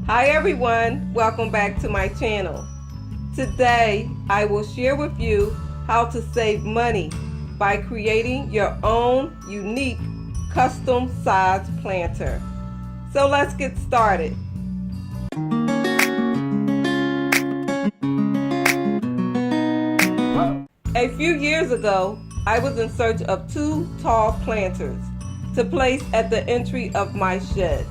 Hi everyone, welcome back to my channel. Today I will share with you how to save money by creating your own unique custom size planter. So let's get started. A few years ago, I was in search of 2 tall planters to place at the entry of my shed,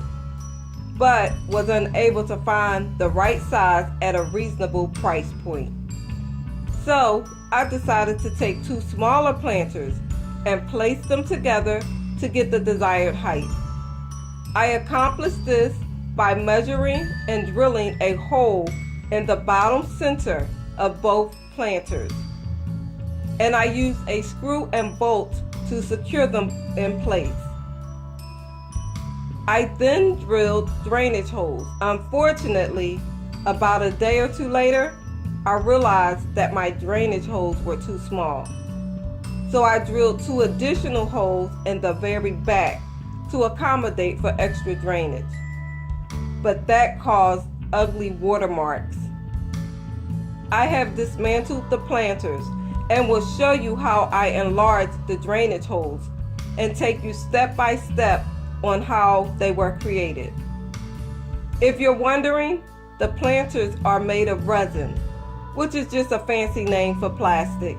but was unable to find the right size at a reasonable price point. So I decided to take 2 smaller planters and place them together to get the desired height. I accomplished this by measuring and drilling a hole in the bottom center of both planters, and I used a screw and bolt to secure them in place. I then drilled drainage holes. Unfortunately, about a day or 2 later, I realized that my drainage holes were too small. So I drilled 2 additional holes in the very back to accommodate for extra drainage. But that caused ugly watermarks. I have dismantled the planters and will show you how I enlarged the drainage holes and take you step by step on how they were created. If you're wondering, the planters are made of resin, which is just a fancy name for plastic.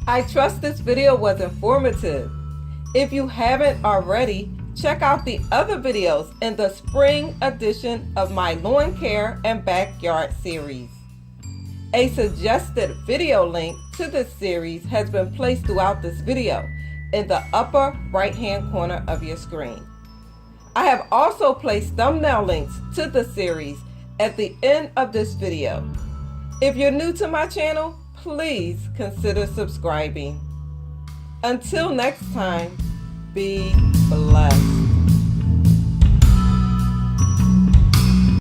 I trust this video was informative. If you haven't already, check out the other videos in the spring edition of my lawn care and backyard series. A suggested video link to this series has been placed throughout this video in the upper right hand corner of your screen. I have also placed thumbnail links to the series at the end of this video. If you're new to my channel, please consider subscribing. Until next time, be blessed.